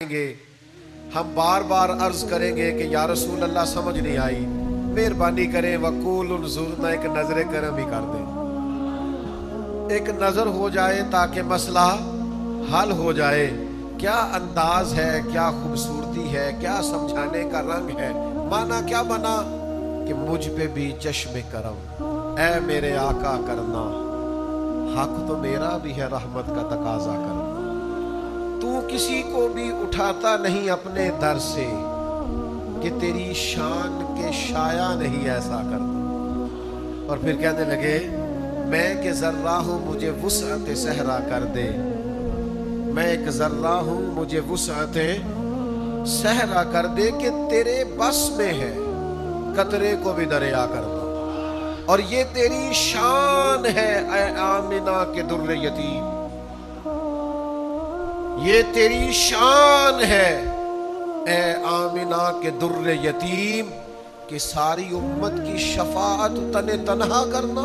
گے، ہم بار بار عرض کریں گے کہ یا رسول اللہ سمجھ نہیں آئی، مہربانی کریں وقول انظرنا، ایک نظر کرم ہی کر دیں، ایک نظر ہو جائے تاکہ مسئلہ حل ہو جائے۔ کیا انداز ہے، کیا خوبصورتی ہے، کیا سمجھانے کا رنگ ہے، معنی کیا بنا کہ مجھ پہ بھی چشم کرم، اے میرے آقا کرنا، حق تو میرا بھی ہے رحمت کا تقاضا کرنا، تو کسی کو بھی اٹھاتا نہیں اپنے در سے کہ تیری شان کے شایع نہیں ایسا کرتا۔ اور پھر کہنے لگے میں کہ ذرہ ہوں مجھے وسعت صحرا کر دے، میں ایک ذرہ ہوں مجھے وسعت صحرا کر دے کہ تیرے بس میں ہے قطرے کو بھی دریا کرنا، اور یہ تیری شان ہے اے آمنہ کے در یتیم، یہ تیری شان ہے اے آمنہ کے در یتیم کہ ساری امت کی شفاعت تن تنہا کرنا،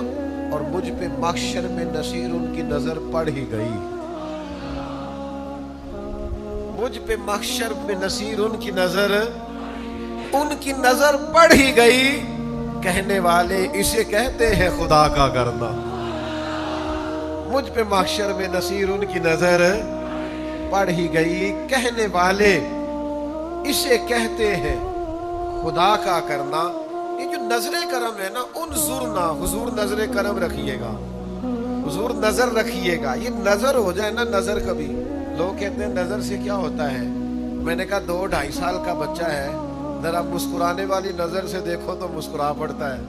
اور مجھ پہ محشر میں نصیر ان کی نظر پڑ ہی گئی، مجھ پہ محشر میں نصیر ان کی نظر پڑ ہی گئی، کہنے والے اسے کہتے ہیں خدا کا کرنا، مجھ پہ محشر میں نصیر ان کی نظر پڑ ہی گئی، کہنے والے اسے کہتے ہیں خدا کا کرنا۔ یہ جو نظر کرم ہے نا، انظرنا، حضور نظر کرم رکھیے گا، حضور نظر رکھیے گا، یہ نظر ہو جائے نا، نظر کبھی لوگ کہتے ہیں نظر سے کیا ہوتا ہے، میں نے کہا 2-2.5 سال کا بچہ ہے، ذرا مسکرانے والی نظر سے دیکھو تو مسکرا پڑتا ہے،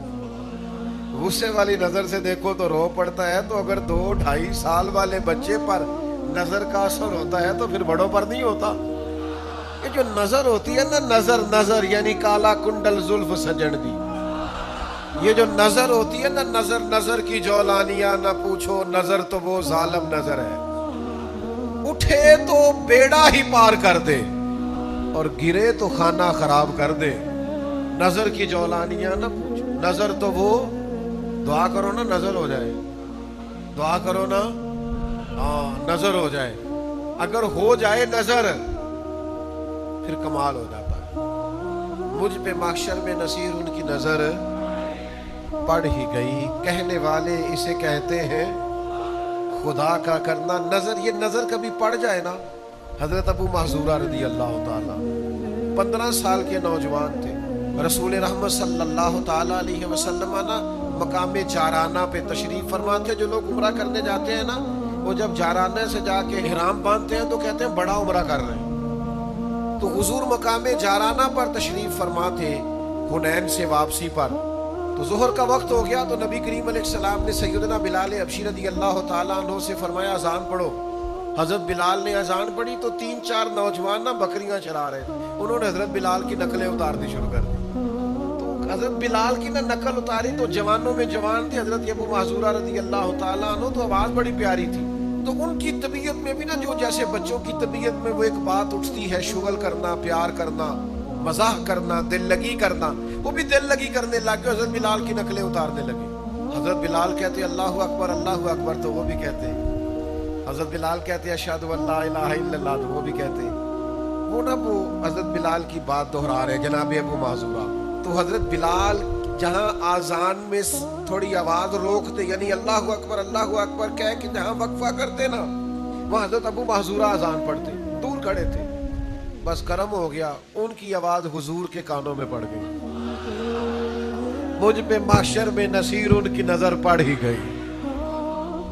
غصے والی نظر سے دیکھو تو رو پڑتا ہے، تو اگر 2-2.5 سال والے بچے پر نظر کا اثر ہوتا ہے تو پھر بڑوں پر نہیں ہوتا۔ یہ جو نظر ہوتی ہے نا، نظر یعنی کالا کنڈل زلف سجن دی، یہ جو نظر ہوتی ہے نا، نظر کی جولانیاں نہ پوچھو، نظر تو وہ ظالم نظر ہے، اٹھے تو بیڑا ہی پار کر دے اور گرے تو خانہ خراب کر دے، نظر کی جولانیاں نہ پوچھو، نظر تو وہ، دعا کرو نا نظر ہو جائے، دعا کرو نا، ہاں نظر ہو جائے، اگر ہو جائے نظر پھر کمال ہو جاتا ہے۔ مجھ پہ محشر میں نصیر ان کی نظر پڑ ہی گئی، کہنے والے اسے کہتے ہیں خدا کا کرنا۔ نظر، یہ نظر کبھی پڑ جائے نا، حضرت ابو محذورہ رضی اللہ تعالیٰ 15 سال کے نوجوان تھے، رسول رحمت صلی اللہ تعالیٰ علیہ وسلم نا مقام جارانہ پہ تشریف فرما تھے۔ جو لوگ عمرہ کرنے جاتے ہیں نا، وہ جب جارانہ سے جا کے احرام باندھتے ہیں تو کہتے ہیں بڑا عمرہ کر رہے ہیں، تو حضور مقام جارانہ پر تشریف فرما تھے حنین سے واپسی پر، تو ظہر کا وقت ہو گیا تو نبی کریم علیہ السلام نے سیدنا بلال حبشی رضی اللہ تعالیٰ عنہ سے فرمایا اذان پڑھو۔ حضرت بلال نے اذان پڑھی تو 3-4 نوجوان نا بکریاں چرا رہے تھے، انہوں نے حضرت بلال کی نقلیں اتارنی شروع کر دی، تو حضرت بلال کی نا نقل اتاری تو جوانوں میں جوان تھے حضرت ابو محذورہ رضی اللہ تعالیٰ عنہ، تو آواز بڑی پیاری تھی، تو ان کی طبیعت میں بھی نا جو جیسے بچوں کی طبیعت میں وہ ایک بات اٹھتی ہے، شغل کرنا، پیار کرنا، مزاح کرنا، دل لگی کرنا، وہ بھی دل لگی کرنے لگ گئے، حضرت بلال کی نقلیں اتارنے لگے۔ حضرت بلال کہتے اللہ اکبر اللہ اکبر، تو وہ بھی کہتے، حضرت بلال کہتے اشہد ان لا الہ الا اللہ، تو وہ بھی کہتے، وہ نا وہ حضرت بلال کی بات دہرا رہے جناب ابو معذورہ، تو حضرت بلال جہاں آذان میں تھوڑی آواز روکتے، یعنی اللہ اکبر کہہ کے جہاں وقفہ کرتے نا، وہاں حضرت ابو معذورہ آذان پڑھتے، دور کھڑے تھے، بس کرم ہو گیا، ان کی آواز حضور کے کانوں میں پڑ گئی، مجھ پہ محشر میں نصیر ان کی نظر پڑ ہی گئی۔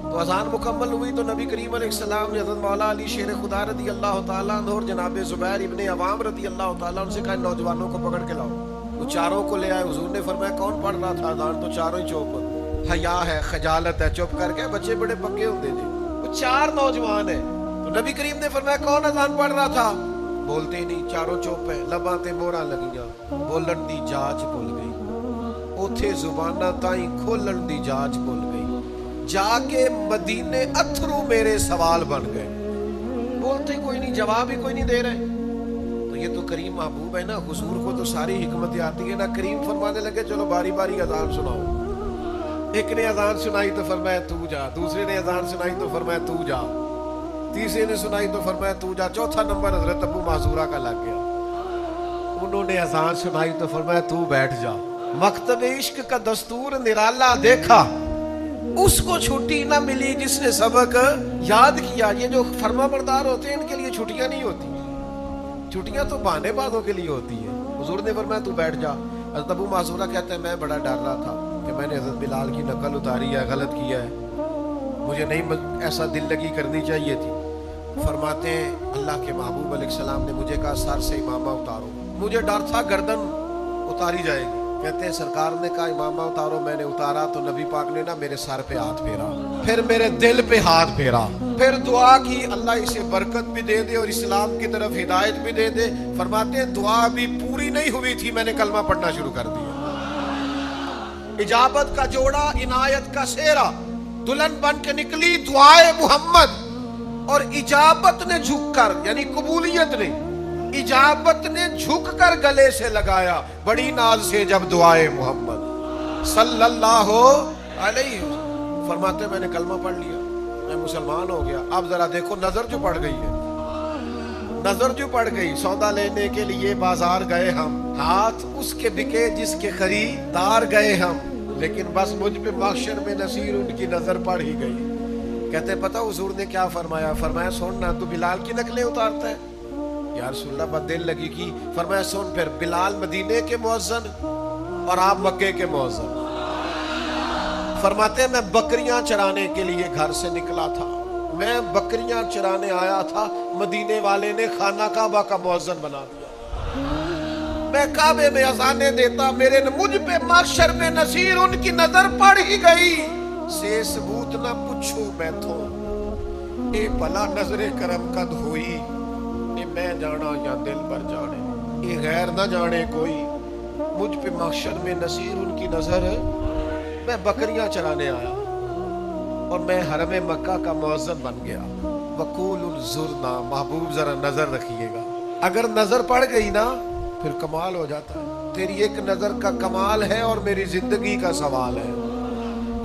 تو اذان مکمل ہوئی تو نبی کریم علیہ السلام نے حضرت مولا علی شیر خدا رضی اللہ تعالیٰ عنہ اور جناب زبیر ابن عوام رضی اللہ تعالیٰ عنہ سے کہا نوجوانوں کو پکڑ کے لاؤ، تو چاروں کو لے آئے، حضور نے فرمایا کون پڑھ رہا تھا اذان، تو چاروں ہی چوپ، حیا ہے، خجالت ہے، چپ کر کے، بچے بڑے پکے ہوتے تھے، وہ 4 نوجوان ہیں، تو نبی کریم نے فرمایا کون اذان پڑھ رہا تھا، بولتے ہی نہیں، چاروں چوپ ہیں، لباں تے موہراں لگیاں، بولن دی جاچ بھول گئی، اوتھے زباناں تائیں کھولن دی جاچ بھول گئی، جا کے مدینے اتھرو میرے سوال بن گئے، بولتے کوئی نہیں، جواب ہی کوئی نہیں دے رہے۔ تو یہ تو کریم محبوب ہے نا، حضور کو تو ساری حکمت آتی ہے نا، کریم فرمانے لگے چلو باری باری اذان سناؤ، ایک نے اذان سنائی تو فرمایا تو جا، دوسرے نے اذان سنائی تو فرمایا تو جا، तीसरे ने सुनाई तो फरमाया तू जा। चौथा नंबर हजरत अबू माजूरा का लग गया। उन्होंने अजान सुनाई तो फरमाया तू बैठ जा। मकतब इश्क का दस्तूर निराला देखा, उसको छुट्टी ना मिली जिसने सबक याद किया। ये जो फरमाबरदार होते हैं इनके लिए छुट्टियां नहीं होती, छुट्टियां तो बहानेबाजों के लिए होती है। हुजूर ने फरमाया तू बैठ जा। हज़रत अबू मासूरा कहते हैं मैं बड़ा डर रहा था कि मैंने हज़रत बिलाल की नकल उतारी है, गलत किया है, मुझे नहीं ऐसा दिल लगी करनी चाहिए थी। फरमाते हैं अल्लाह के महबूब अलैहिस्सलाम ने मुझे कहा सर से इमामा उतारो। मुझे डर था गर्दन उतारी जाएगी। कहते हैं सरकार ने कहा इमामा उतारो, मैंने उतारा तो नबी पाक ने ना मेरे सर पे हाथ फेरा, फिर मेरे दिल पे हाथ फेरा, फिर दुआ की अल्लाह इसे बरकत भी दे दे और इस्लाम की तरफ हिदायत भी दे दे। फरमाते हैं दुआ भी पूरी नहीं हुई थी, मैंने कलमा पढ़ना शुरू कर दिया। इजाबत का जोड़ा, इनायत का सेहरा, दुल्हन बन के निकली दुआए मोहम्मद, और इजाबत ने झुककर, यानी कबूलियत ने, इजाबत ने झुककर गले से लगाया बड़ी नाज से जब दुआए मोहम्मद सल्लल्लाहु अलैहि वसल्लम। फरमाते मैंने कलमा पढ़ लिया, मैं मुसलमान हो गया। अब जरा देखो नजर जो पड़ गई है, नजर जो पड़ गई। सौदा लेने के लिए बाजार गए हम, हाथ उसके बिके जिसके खरीदार गए हम, लेकिन बस मुझ पे महशर में नसीर उनकी नजर पड़ ही गई। कहते पता हुजूर ने क्या फरमाया? फरमाया सुन ना, तू बिलाल की नकलें उतारता है। या रसूलल्लाह बात दिल लगी की। फरमाया सुन फिर, बिलाल मदीने के मुअज्जिन और आप मक्के के मुअज्जिन। फरमाते मैं बकरियां चराने के लिए घर से निकला था, मैं बकरियां चराने आया था, मदीने वाले ने खाना काबा का मुअज्जिन बना दिया। मैं काबे में अज़ाने देता, मेरे मुझ पे महशर में नसीर उनकी नजर पड़ ही गई। से सबूत ना पूछो मैं तो, ए भला नजरे करम कद हुई, ए मैं जाना या दिल पर जाने, ए गैर ना जाने कोई। मुझ पे महशर में नसीर उनकी नजर, मैं बकरियां चराने आया और मैं हरम मक्का का मुअज्जिन बन गया। वकूलुल ज़ुरना, महबूब जरा नजर रखिएगा। अगर नजर पड़ गई ना फिर कमाल हो जाता है। तेरी एक नजर का कमाल है और मेरी जिंदगी का सवाल है।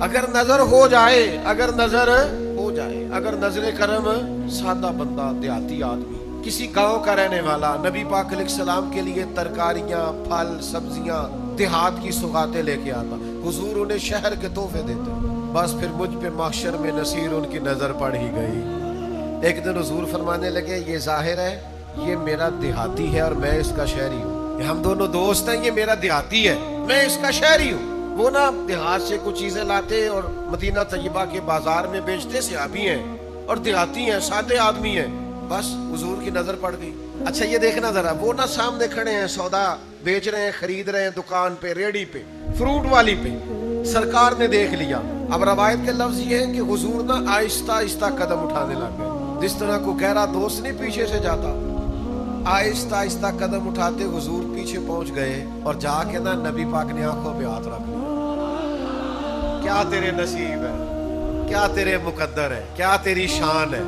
अगर नजर हो जाए, अगर नजर हो जाए, अगर नजरे करम, सादा बंदा, देहाती आदमी, किसी गांव का रहने वाला, नबी पाक अलैहिस्सलाम के लिए तरकारियां, फल, सब्जियां, देहात की सौगातें लेके आता, हुजूर उन्हें शहर के तोहफे देते। बस फिर मुझ पे महशर में नसीर उनकी नजर पड़ ही गई। एक दिन हुजूर फरमाने लगे ये जाहिर है ये मेरा देहाती है और मैं इसका शहरी हूँ, हम दोनों दोस्त हैं, ये मेरा देहाती है, मैं इसका शहरी हूँ। वो ना देहात से कुछ चीजें लाते और मदीना तैयबा के बाजार में बेचते, सहाबी हैं और देहाती हैं, सादे आदमी हैं। बस हुजूर की नजर पड़ गई। अच्छा ये देखना जरा, वो ना सामने खड़े हैं, सौदा बेच रहे हैं, खरीद रहे हैं, दुकान पे, रेडी पे, फ्रूट वाली पे। सरकार ने देख लिया। अब रवायत के लफ्ज ये है कि हुजूर ना आहिस्ता आहिस्ता कदम उठाने लग गए, जिस तरह को गहरा दोस्त नहीं पीछे से जाता। आहिस्ता आहिस्ता कदम उठाते हुजूर पीछे पहुंच गए और जाके ना नबी पाक ने आंखों पे हाथ रख लिया। क्या तेरे नसीब है, क्या तेरे मुकद्दर है, क्या तेरी शान है।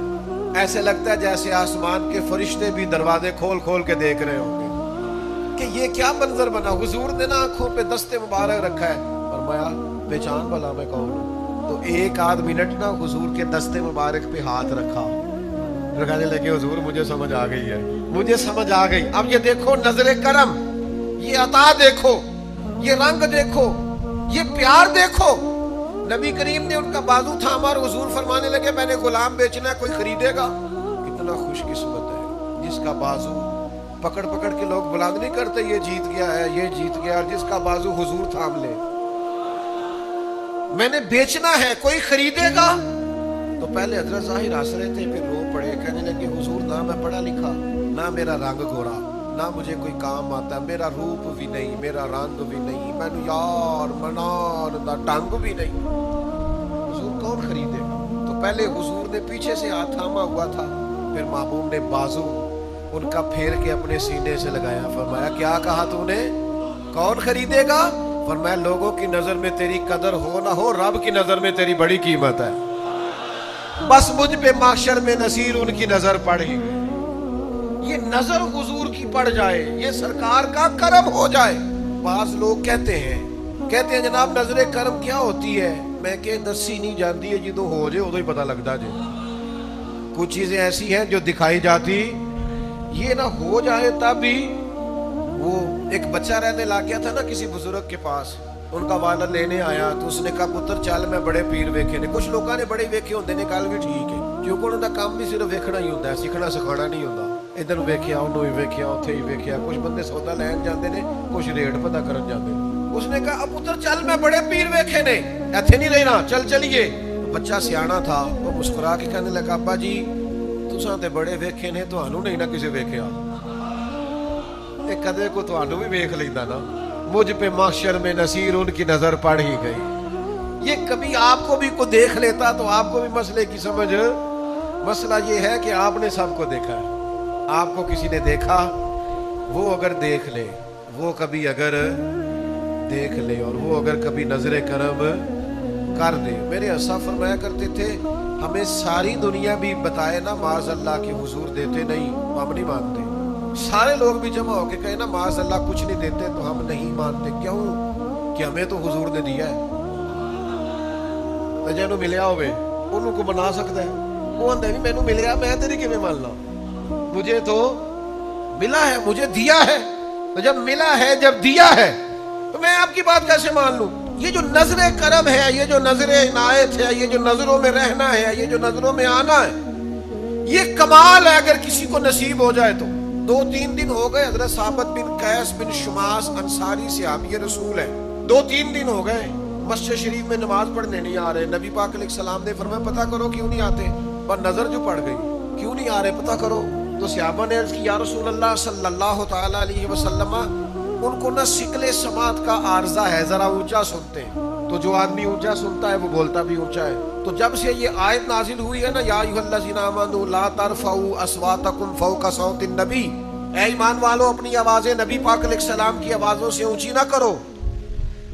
ऐसे लगता है जैसे आसमान के फरिश्ते भी दरवाजे खोल खोल के देख रहे होंगे कि ये क्या मंजर बना। हुजूर ने ना आंखों पे दस्ते मुबारक रखा है, फरमाया पहचान भला मैं कौन हूं। तो एक आध मिनट ना हुजूर के दस्ते मुबारक पे हाथ रखा, कहने लगे हुजूर मुझे समझ आ गई है, मुझे समझ आ गई। अब ये देखो नजरे करम, ये अता देखो, ये रंग देखो, ये प्यार देखो। नबी करीम ने उनका बाजू थामा और हुजूर फरमाने लगे मैंने गुलाम बेचना है, कोई खरीदेगा? कितना खुशकिस्मत है जिसका बाजू पकड़ पकड़ के लोग बुलंद नहीं करते, ये जीत गया है, ये जीत गया, और जिसका बाजू हुजूर थाम ले। मैंने बेचना है, कोई खरीदेगा? तो पहले हजरत ज़ाहिर हंस रहे थे, फिर रो पड़े, कहने लगे हुजूर ना मैं पढ़ा लिखा, ना मेरा रंग गोरा, ना मुझे कोई काम आता, मेरा रूप भी नहीं, मेरा रंग भी नहीं, मैनू यार मनान दा ढंग भी नहीं, हुजूर कौन खरीदेगा? तो पहले हुजूर ने पीछे से हाथ थामा हुआ था, फिर महबूब ने बाजू उनका फेर के अपने सीने से लगाया। फरमाया क्या कहा तूने, कौन खरीदेगा? फरमाया लोगों की नजर में तेरी कदर हो ना हो, रब की नजर में तेरी बड़ी कीमत है। बस मुझ पे माशर में नसीर उनकी नजर पड़ ही गई। ये नजर हुजूर की पड़ जाए, ये सरकार का करम हो जाए। बाज लोग कहते हैं जनाब नजरे करम क्या होती है? मैं के दसी नहीं जानती है, जो हो जाए उदो ही पता लगता जे। कुछ चीजें ऐसी हैं जो दिखाई जाती, ये ना हो जाए तब भी। वो एक बच्चा रहने लग गया था ना किसी बुजुर्ग के पास, उनका वाला लेने आया तो उसने कहा पुत्र चल मैं बड़े पीर वेखे ने। कुछ लोगों ने बड़े वेखे होंगे ने, गल भी ठीक है, क्योंकि उन्होंने काम भी सिर्फ वेखना ही होता है, सीखना सिखाना नहीं होता। इधर वेख्या उन्होंने ही वेख्या उत्थे ही वेख्या। कुछ बंदे सौदा लैन जाते ने, कुछ रेट पता करन जाते ने। उसने कहा पुत्र चल मैं बड़े पीर वेखे ने, इत्थे नहीं रहना, चल चलिए। बच्चा सियाना था, वो मुस्कुरा के कहने लगा अब्बा जी तुसां ते बड़े वेखे ने, तुहानू नहीं ना किसी वेख्या, कदे को तुहानू भी वेख लेंदा ना। मुझ पे माशर में नसीर उनकी नजर पड़ ही गई। ये कभी आपको भी को देख लेता तो आपको भी मसले की समझ। मसला ये है कि आपने सबको देखा है, आपको किसी ने देखा, वो अगर देख ले, वो कभी अगर देख ले और वो अगर कभी नजरे करम कर दे। मेरे अस्सा फरमाया करते थे हमें सारी दुनिया भी बताए ना माज अल्लाह की हुजूर देते नहीं, हम नहीं मानते। सारे लोग भी जमा होके कहे ना माज अल्लाह कुछ नहीं देते तो हम नहीं मानते। क्यों? कि हमें तो हुजूर ने दिया है। तो जिन्हों मिलया होवे उन्होंने को बना सकता है, वो आंदा भी मैनू मिलया मैं तेरी किवें मान ला, मुझे तो मिला है, मुझे दिया है। तो जब मिला है, जब दिया है, तो मैं आपकी बात कैसे मान लूं? ये जो नजरे करम है, ये जो नजरे इनायत है, ये जो नजरों में रहना है, ये जो नजरों में आना है, ये कमाल है अगर किसी को नसीब हो जाए तो। 2-3 दिन हो गए हजरत साबित बिन कैस बिन शुमास अंसारी सहाबी रसूल है, 2-3 दिन हो गए मस्जिद शरीफ में नमाज पढ़ने नहीं आ रहे। नबी पाक अलैहिस्सलाम ने फरमाया पता करो क्यों नहीं आते, पर नजर जो पड़ गई, क्यों नहीं आ रहे पता करो। तो सहाबा ने अर्ज की या रसूल अल्लाह सल्लल्लाहु तआला अलैहि वसल्लम, उनको ना सिकले समात का आर्जा है, जरा ऊंचा सुनते हैं। तो जो आदमी ऊंचा सुनता है वो बोलता भी ऊंचा है। तो जब से ये आयत नाजिल हुई है ना या अय्युहल्लज़ीना आमनू ला तरफ़ऊ अस्वातकुम फ़ौक़ा सौतिन नबी, ऐ ईमान वालों अपनी आवाजें नबी पाक अलैहिस्सलाम की आवाजों से ऊंची ना करो।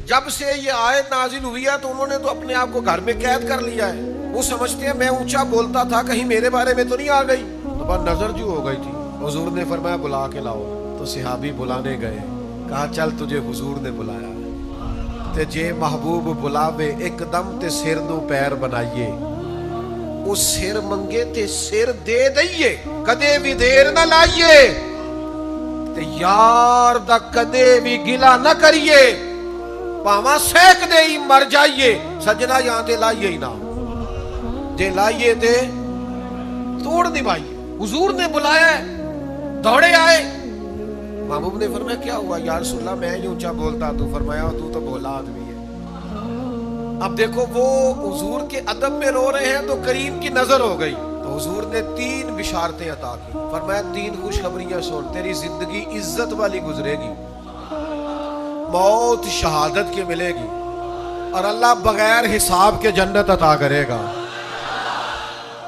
जब से ये आयत नाजिल हुई है तो उन्होंने तो अपने आप को घर में कैद कर लिया है। वो समझते हैं मैं ऊंचा बोलता था कहीं मेरे बारे में तो नहीं आ गई। तो बस नजर जो हो गई थी, हुजूर ने फरमाया बुला के लाओ। तो सहाबी बुलाने गए, कहा चल तुझे हुजूर ने बुलाया ते जे महबूब बुलावे एकदम ते सिर नू पैर बनाइए, उस सिर मंगे ते सिर दे दईए, कदे भी देर ना लाइए ते यार दा कदे भी गिला ना करिए, पावा सेक दे ही मर जाइए। सजना यहां ते लाइए ही ना, जे लाइए ते तोड़ निभाइए। हुजूर ने बुलाया, दौड़े आए। महबूब ने फरमाया क्या हुआ या रसूल अल्लाह, मैं ही ऊंचा बोलता, तो फरमाया तू तो भोला आदमी है। अब देखो वो हुजूर के अदब में रो रहे हैं तो करीम की नजर हो गई। तो हुजूर ने 3 बिशारतें अता की, फरमाया 3 खुशखबरियां सुन, तेरी जिंदगी इज्जत वाली गुजरेगी, मौत शहादत की मिलेगी और अल्लाह बगैर हिसाब के जन्नत अता करेगा।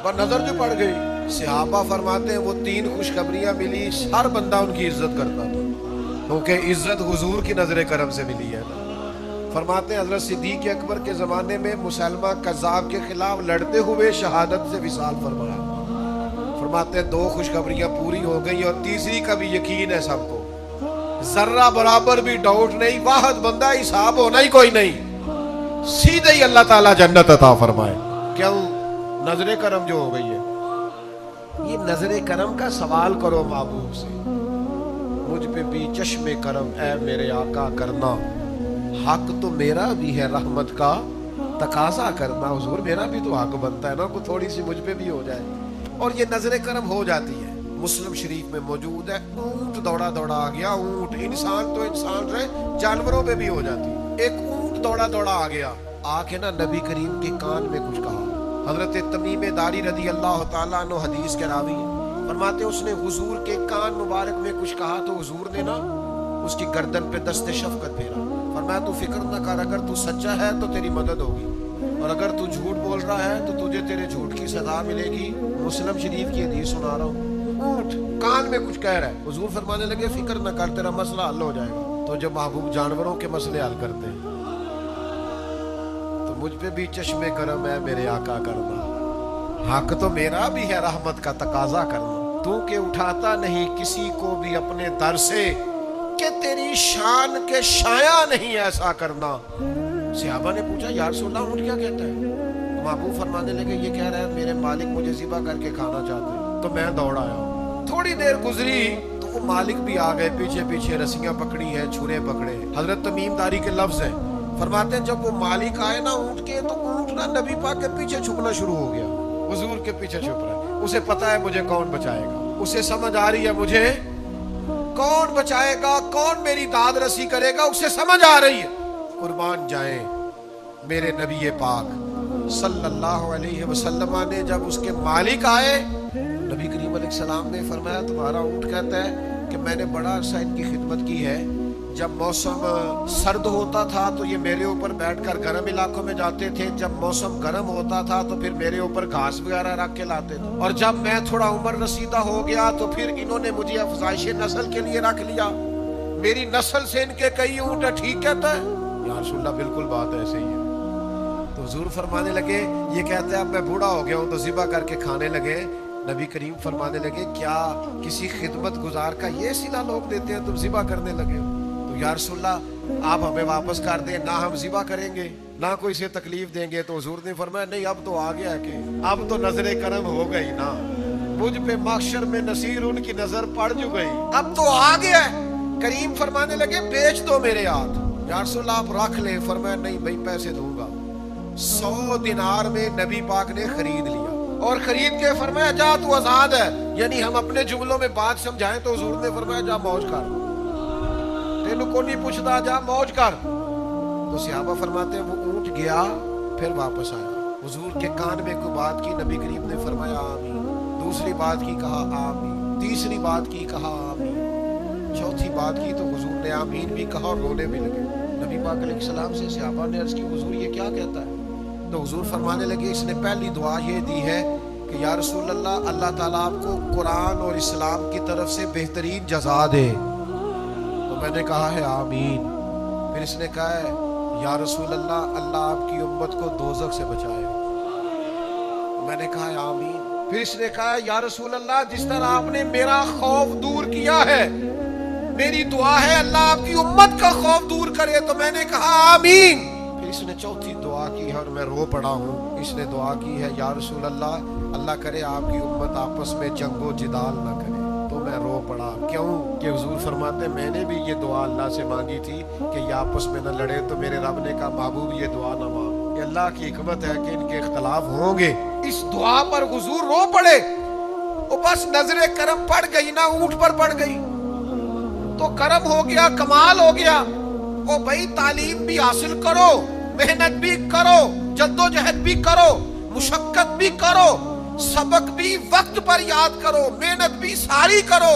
पर नजर जो पड़ गई, सहाबा फरमाते हैं वो 3 खुशखबरियां मिली, हर बंदा उनकी इज्जत करता था, क्योंकि इज्जत हुजूर की नजर करम से मिली है। फरमाते हैं हजरत सिद्दीक अकबर के जमाने में मुसलमा कज़्ज़ाब के खिलाफ लड़ते हुए शहादत से विसाल फरमाया। फरमाते हैं 2 खुशखबरियां पूरी हो गई और तीसरी का भी यकीन है सबको, जर्रा बराबर भी डाउट नहीं, वाहद बंदा हिसाब होना ही कोई नहीं, सीधे ही अल्लाह ताला जन्नत अता फरमाए। क्यों? नजरे करम जो हो गई है। ये नजरे करम का सवाल करो महबूब से, मुझ पे भी चश्मे करम ऐ मेरे आका करना, हक तो मेरा भी है रहमत का तकाजा करना। हुजूर मेरा भी तो हक बनता है ना, को थोड़ी सी मुझ पे भी हो जाए। और ये नजरे करम हो जाती है। मुस्लिम शरीफ में मौजूद है, ऊंट दौड़ा दौड़ा आ गया, ऊंट इंसान तो इंसान रहे, जानवरों पे भी हो जाती है। एक ऊंट दौड़ा दौड़ा आ गया, आके ना नबी करीम के कान में कुछ कहा। हजरत तमीम दारी रदी अल्लाह ताला अन्हु हदीस के रावी हैं, फरमाते उसने हुजूर के कान मुबारक में कुछ कहा तो हुजूर ने ना उसकी गर्दन पे दस्ते शफकत फेरा। फरमाया तू फिक्र न कर, अगर तू सच्चा है तो तेरी मदद होगी, और अगर तू झूठ बोल रहा है तो तुझे तेरे झूठ की सजा मिलेगी। मुस्लिम शरीफ की हदीस सुना रहा हूँ। ऊंट कान में कुछ कह रहा है, हुजूर फरमाने लगे फिक्र न कर, तेरा मसला हल हो जाएगा। तो जब महबूब जानवरों के मसले हल करते हैं तो मुझ पे भी चश्मे करम है मेरे आका करना, हक तो मेरा भी है रहमत का तकाजा करना। तू के उठाता नहीं किसी को भी अपने दर से, कि तेरी शान के शाया नहीं ऐसा करना। सहाबा ने पूछा या रसूल अल्लाह ऊंट क्या कहता है? महबूब फरमाने लगे ये कह रहा है मेरे मालिक मुझे ज़िबा करके खाना चाहते हैं। तो मैं दौड़ आया। थोड़ी देर गुजरी तो वो मालिक भी आ गए, पीछे पीछे रस्सियां पकड़ी हैं, छुरे पकड़े। हजरत तमीम दारी के लफ्ज है, फरमाते हैं जब वो मालिक आए ना ऊंट के, तो ऊंट ना नबी पाक के पीछे छुपना शुरू हो गया, हुजूर के पीछे छुप रहा है। उसे पता है मुझे कौन बचाएगा, उसे समझ आ रही है मुझे कौन बचाएगा, कौन मेरी दाद रसी करेगा, उसे समझ आ रही है। कुर्बान जाए मेरे नबी पाक सल्लल्लाहु अलैहि वसल्लम ने जब उसके मालिक आए, नबी करीम अलैहिस्सलाम ने फरमाया तुम्हारा ऊँट कहता है कि मैंने बड़ा अरसा इनकी खिदमत की है। जब मौसम सर्द होता था तो ये मेरे ऊपर बैठकर गर्म इलाकों में जाते थे, जब मौसम गर्म होता था तो फिर मेरे ऊपर घास वगैरह रख के लाते थे, और जब मैं थोड़ा उम्र रसीदा हो गया तो फिर इन्होंने मुझे अफजाइश नस्ल के लिए रख लिया। मेरी नस्ल से इनके कई ऊँट है, ठीक कहता है या रसूल अल्लाह, बिल्कुल बात ऐसे ही है। तो हुजूर फरमाने लगे ये कहते हैं अब मैं बूढ़ा हो गया हूँ तो ज़िबा करके खाने लगे। नबी करीम फरमाने लगे क्या किसी खिदमत गुजार का ये सिला लोग देते हैं, तुम ज़िबा करने लगे हो? तो या रसूल अल्लाह आप हमें वापस कर दें, ना हम ज़िबा करेंगे ना कोई से तकलीफ देंगे। तो हुजूर ने फरमाया नहीं अब तो आ गया कि अब तो नजरे करम हो गई ना, मुझ पे माशर में नसीर उनकी नजर पड़ जो गई, अब तो आ गया। करीम फरमाने लगे बेच दो मेरे हाथ। या रसूल अल्लाह आप रख ले। फरमाया नहीं भाई पैसे दूंगा। 100 दिनार में नबी पाक ने खरीद लिया और खरीद के फरमाया जा तू आजाद है। यानी हम अपने जुमलों में बात समझाएं तो हुजूर ने फरमाया जा मौज कर, तेनू को नहीं पूछता, जा मौज कर। तो सहाबा फरमाते हैं वो ऊँट गया फिर वापस आया। हुजूर के कान में कोई बात की, नबी करीम ने फरमाया आमीन। दूसरी बात की कहा आमीन, तीसरी बात की कहा आमीन, चौथी बात की तो हुजूर ने आमीन भी कहा और रोने भी लगे। नबी पाक अलैहिस्सलाम से सहाबा ने अर्ज की हुजूर ये क्या कहता है? तो हुजूर फरमाने लगे इसने पहली दुआ ये दी है कि या रसूल अल्लाह अल्लाह ताला आपको कुरान और इस्लाम की तरफ से बेहतरीन जज़ा दे। तो मैंने कहा है आमीन। फिर इसने कहा है या रसूल अल्लाह अल्लाह आपकी उम्मत को दोज़ख से बचाए। तो मैंने कहा है आमीन। फिर इसने कहा है या रसूल अल्लाह जिस तरह आपने मेरा खौफ दूर किया है, मेरी दुआ है अल्लाह आपकी उम्मत का खौफ दूर करे। तो मैंने कहा आमीन। फिर इसने चौथी दुआ की है और मैं रो पड़ा हूँ। इसने दुआ की है या रसूल अल्लाह अल्लाह करे आपकी उम्मत आपस में जंगो जिदाल ना करे। तो मैं रो पड़ा। क्यों कि हुजूर फरमाते मैंने भी ये दुआ अल्लाह से मांगी थी कि ये आपस में न लड़े, तो मेरे रब ने कहा महबूब ये दुआ ना मांग। ये अल्लाह की हिकमत है कि इनके इख्तलाफ होंगे। इस दुआ पर हुजूर रो पड़े। वो बस नजरे करम पड़ गई ना, ऊंट पर पड़ गई तो करम हो गया, कमाल हो गया। ओ भाई तालीम भी हासिल करो, मेहनत भी करो, जद्दोजहद भी करो, मुशक्कत भी करो, सबक भी वक्त पर याद करो, मेहनत भी सारी करो,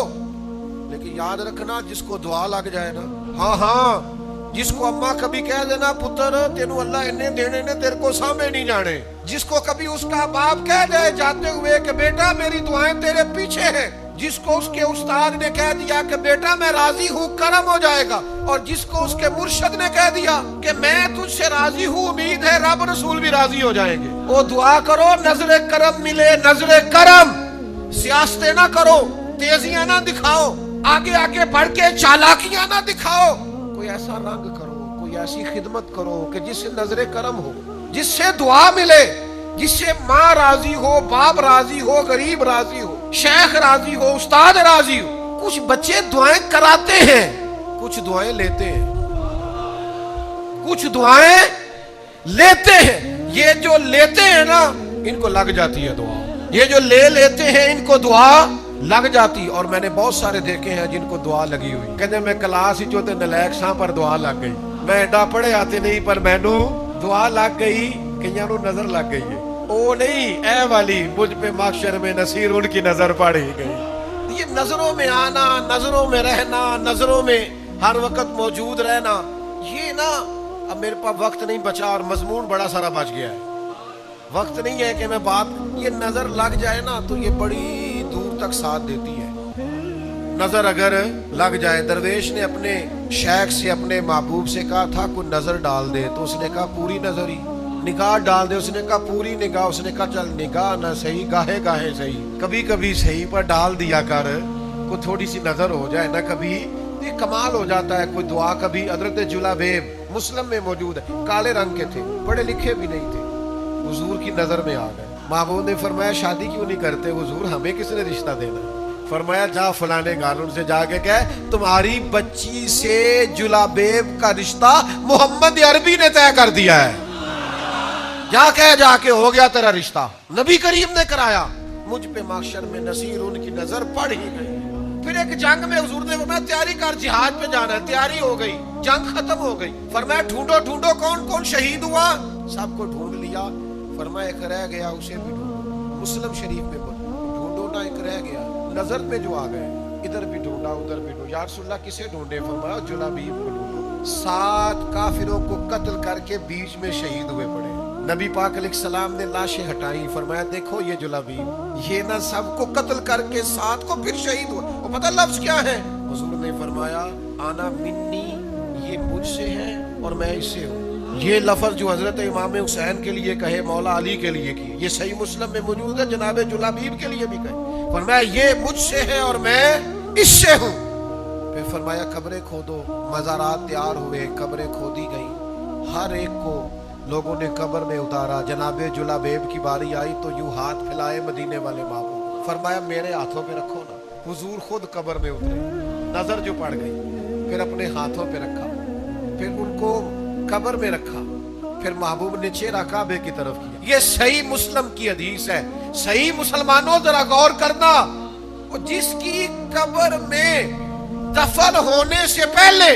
लेकिन याद रखना जिसको दुआ लग जाए ना, हाँ हाँ जिसको अम्मा कभी कह देना पुत्र तेनू अल्लाह इन्हें देने ने तेरे को सामने नहीं जाने, जिसको कभी उसका बाप कह दे जाते हुए कि बेटा मेरी दुआएं तेरे पीछे हैं, जिसको उसके उस्ताद ने कह दिया कि बेटा मैं राजी हूँ करम हो जाएगा, और जिसको उसके मुर्शद ने कह दिया कि मैं तुझसे राजी हूँ उम्मीद है रब रसूल भी राजी हो जाएंगे। वो दुआ करो नजरे करम मिले, नजरे करम। सियासतें ना करो, तेजियां ना दिखाओ, आगे आगे बढ़ के चालाकियां ना दिखाओ, कोई ऐसा रंग करो, कोई ऐसी खिदमत करो कि जिससे नजरे करम हो, जिससे दुआ मिले, जिससे माँ राजी हो, बाप राजी हो, गरीब राजी हो, शेख राजी हो, उस्ताद राजी हो। कुछ बच्चे दुआएं कराते हैं, कुछ दुआएं लेते हैं, कुछ दुआएं लेते हैं। ये जो लेते हैं ना इनको लग जाती है दुआ, ये जो ले लेते हैं इनको दुआ लग जाती। और मैंने बहुत सारे देखे हैं जिनको दुआ लगी हुई, कहते मैं क्लास ही जो नलैक सां पर दुआ लग गई, मैं एडा पढ़े आते नहीं पर मैनू दुआ लग गई, कईयां नू नजर लग गई है। ओ नहीं ए वाली मुझ पे माशर में नसीर उनकी नजर पड़ ही गई। ये नजरों में आना, नजरों में रहना, नजरों में हर वक्त मौजूद रहना, ये ना अब मेरे पास वक्त नहीं बचा और मजमून बड़ा सारा बच गया है, वक्त नहीं है कि मैं बात, ये नजर लग जाए ना तो ये बड़ी दूर तक साथ देती है। नजर अगर लग जाए, दरवेश ने अपने शेख से अपने महबूब से कहा था कोई नजर डाल दे, तो उसने कहा पूरी नजर ही, निगाह डाल दे, उसने कहा पूरी निगाह, उसने कहा चल निगाह ना सही गाहे गाहे सही, कभी कभी सही पर डाल दिया कर, कोई थोड़ी सी नजर हो जाए ना, कभी ये कमाल हो जाता है। कोई दुआ कभी हजरत जुलाबेब मुस्लिम में मौजूद है, काले रंग के थे, पढ़े लिखे भी नहीं थे, हुजूर की नजर में आ गए। महबूब ने फरमाया शादी क्यों नहीं करते हुजूर, हमें किसने रिश्ता देना? फरमाया जा फलाने गार्डन से जाके कह तुम्हारी बच्ची से जुलाबेब का रिश्ता मोहम्मद अरबी ने तय कर दिया है। जाके हो गया तेरा रिश्ता, नबी करीम ने कराया। मुझ पे माशर में नसीर उनकी नजर पड़ ही गई। फिर एक जंग में हुजूर ने फरमाया तैयारी कर, जिहाद पे जाना है। तैयारी हो गई, जंग खत्म हो गई। फरमाया ढूंढो ढूंढो कौन कौन शहीद हुआ। सबको ढूंढ लिया। फरमाया एक रह गया, उसे भी ढूंढो। मुस्लिम शरीफ में ढूंढो ना, एक रह गया। नजर में जो आ गए, इधर भी ढूंढा उधर भी ढूंढा। या रसूलल्लाह किसे ढूंढे? फरमाया जुलाबीब को ढूंढो। 7 काफिरों को कत्ल करके बीच में शहीद हुए पड़े। नबी पाक अलैहिस्सलाम ने लाशें हटाई। फरमाया देखो ये जुलाबीब, ये ना सबको कत्ल करके 7 को फिर शहीद हुआ। वो पता लफ्ज क्या है? हुजूर ने फरमाया आना मिन्नी, ये मुझसे है और मैं इससे हूँ। ये लफ्ज जो हजरत इमाम हुसैन के लिए कहे, मौला अली के लिए किए, ये सही मुस्लिम में मौजूद है। जनाब जुलाबीब के लिए भी कहे। फरमाया ये मुझसे है और मैं इससे हूँ। फिर फरमाया कब्रें खोदो। मज़ारात तैयार हुए, कब्रें खोदी गई। हर एक को लोगों ने कब्र में उतारा। जनाबे जुलाबेब की बारी आई तो यूं हाथ फैलाए मदीने वाले महबूब। फरमाया मेरे हाथों पे रखो ना। हुजूर खुद कब्र में उतरे, नजर जो पड़ गई। फिर अपने हाथों पे रखा, फिर उनको कब्र में रखा। फिर महबूब ने चेहरा काबे की तरफ किया। ये सही मुस्लिम की हदीस है। सही मुसलमानों जरा गौर करना, जिसकी कब्र में दफन होने से पहले